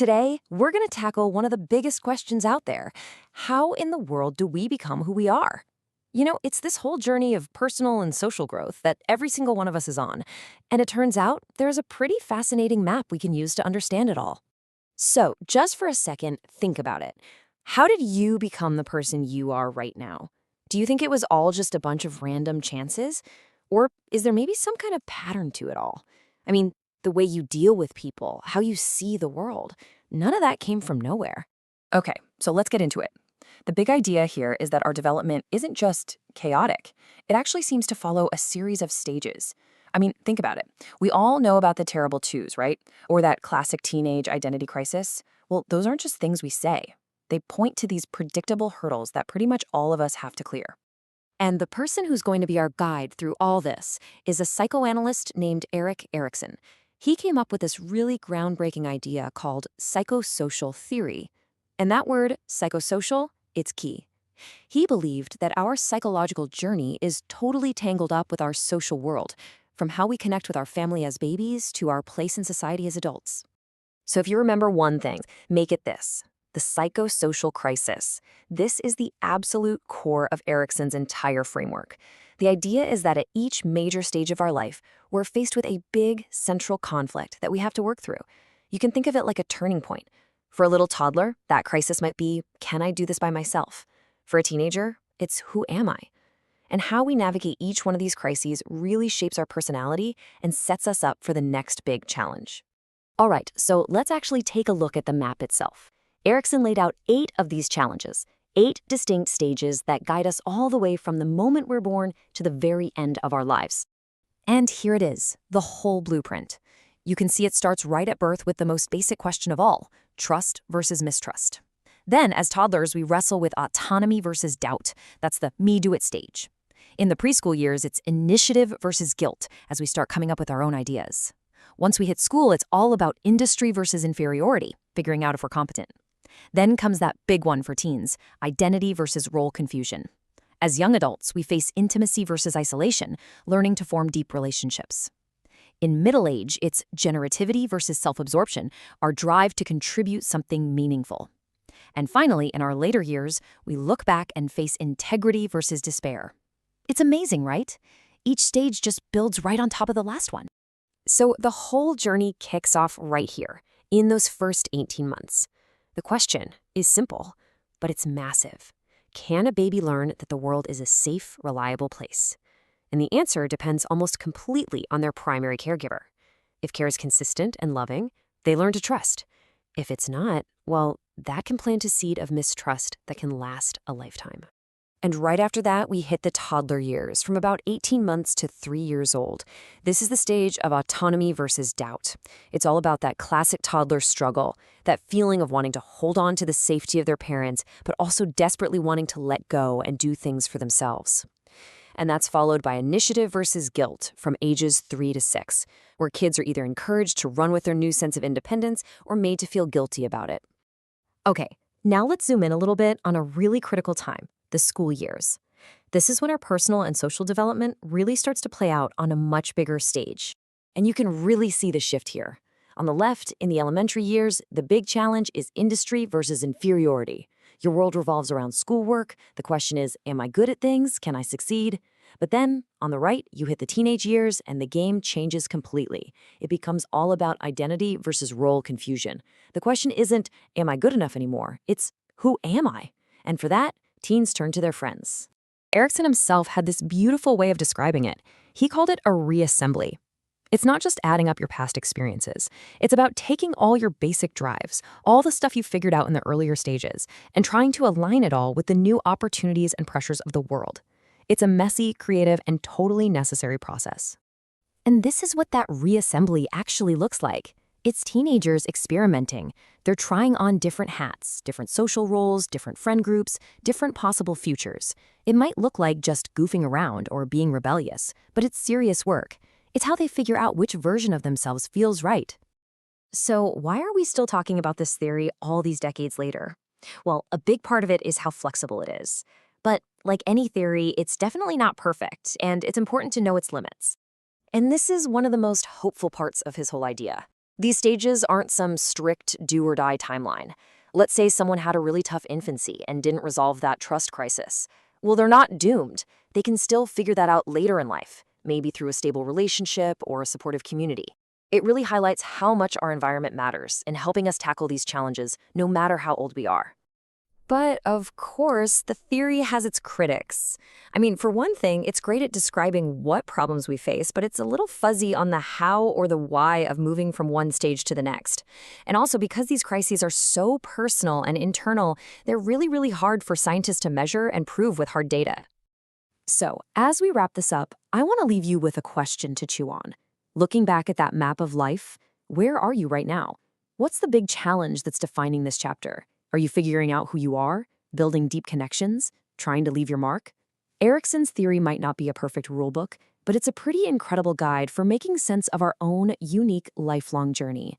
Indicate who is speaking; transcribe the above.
Speaker 1: Today, we're going to tackle one of the biggest questions out there. How in the world do we become who we are? It's this whole journey of personal and social growth that every single one of us is on. And it turns out there's a pretty fascinating map we can use to understand it all. So, just for a second, think about it. How did you become the person you are right now? Do you think it was all just a bunch of random chances? Or is there maybe some kind of pattern to it all? I mean, the way you deal with people, how you see the world, none of that came from nowhere. Okay, so let's get into it. The big idea here is that our development isn't just chaotic. It actually seems to follow a series of stages. I mean, think about it. We all know about the terrible twos, right? Or that classic teenage identity crisis. Well, those aren't just things we say. They point to these predictable hurdles that pretty much all of us have to clear. And the person who's going to be our guide through all this is a psychoanalyst named Erik Erikson. He came up with this really groundbreaking idea called psychosocial theory. And that word, psychosocial, it's key. He believed that our psychological journey is totally tangled up with our social world, from how we connect with our family as babies to our place in society as adults. So if you remember one thing, make it this: the psychosocial crisis. This is the absolute core of Erikson's entire framework. The idea is that at each major stage of our life, we're faced with a big central conflict that we have to work through. You can think of it like a turning point. For a little toddler, that crisis might be, can I do this by myself? For a teenager, it's who am I? And how we navigate each one of these crises really shapes our personality and sets us up for the next big challenge. All right, so let's actually take a look at the map itself. Erikson laid out 8 of these challenges, 8 distinct stages that guide us all the way from the moment we're born to the very end of our lives. And here it is, the whole blueprint. You can see it starts right at birth with the most basic question of all: trust versus mistrust. Then, as toddlers, we wrestle with autonomy versus doubt. That's the me-do-it stage. In the preschool years, it's initiative versus guilt as we start coming up with our own ideas. Once we hit school, it's all about industry versus inferiority, figuring out if we're competent. Then comes that big one for teens, identity versus role confusion. As young adults, we face intimacy versus isolation, learning to form deep relationships. In middle age, it's generativity versus self-absorption, our drive to contribute something meaningful. And finally, in our later years, we look back and face integrity versus despair. It's amazing, right? Each stage just builds right on top of the last one. So the whole journey kicks off right here, in those first 18 months. The question is simple, but it's massive. Can a baby learn that the world is a safe, reliable place? And the answer depends almost completely on their primary caregiver. If care is consistent and loving, they learn to trust. If it's not, well, that can plant a seed of mistrust that can last a lifetime. And right after that, we hit the toddler years, from about 18 months to 3 years old. This is the stage of autonomy versus doubt. It's all about that classic toddler struggle, that feeling of wanting to hold on to the safety of their parents, but also desperately wanting to let go and do things for themselves. And that's followed by initiative versus guilt from ages 3 to 6, where kids are either encouraged to run with their new sense of independence or made to feel guilty about it. Okay, now let's zoom in a little bit on a really critical time: the school years. This is when our personal and social development really starts to play out on a much bigger stage. And you can really see the shift here. On the left, in the elementary years, the big challenge is industry versus inferiority. Your world revolves around schoolwork. The question is, am I good at things? Can I succeed? But then, on the right, you hit the teenage years and the game changes completely. It becomes all about identity versus role confusion. The question isn't, am I good enough anymore? It's, who am I? And for that, teens turn to their friends. Erikson himself had this beautiful way of describing it. He called it a reassembly. It's not just adding up your past experiences. It's about taking all your basic drives, all the stuff you figured out in the earlier stages, and trying to align it all with the new opportunities and pressures of the world. It's a messy, creative, and totally necessary process. And this is what that reassembly actually looks like. It's teenagers experimenting. They're trying on different hats, different social roles, different friend groups, different possible futures. It might look like just goofing around or being rebellious, but it's serious work. It's how they figure out which version of themselves feels right. So why are we still talking about this theory all these decades later? Well, a big part of it is how flexible it is. But like any theory, it's definitely not perfect, and it's important to know its limits. And this is one of the most hopeful parts of his whole idea. These stages aren't some strict do-or-die timeline. Let's say someone had a really tough infancy and didn't resolve that trust crisis. Well, they're not doomed. They can still figure that out later in life, maybe through a stable relationship or a supportive community. It really highlights how much our environment matters in helping us tackle these challenges, no matter how old we are. But, of course, the theory has its critics. I mean, for one thing, it's great at describing what problems we face, but it's a little fuzzy on the how or the why of moving from one stage to the next. And also, because these crises are so personal and internal, they're really, really hard for scientists to measure and prove with hard data. So, as we wrap this up, I want to leave you with a question to chew on. Looking back at that map of life, where are you right now? What's the big challenge that's defining this chapter? Are you figuring out who you are, building deep connections, trying to leave your mark? Erikson's theory might not be a perfect rulebook, but it's a pretty incredible guide for making sense of our own unique lifelong journey.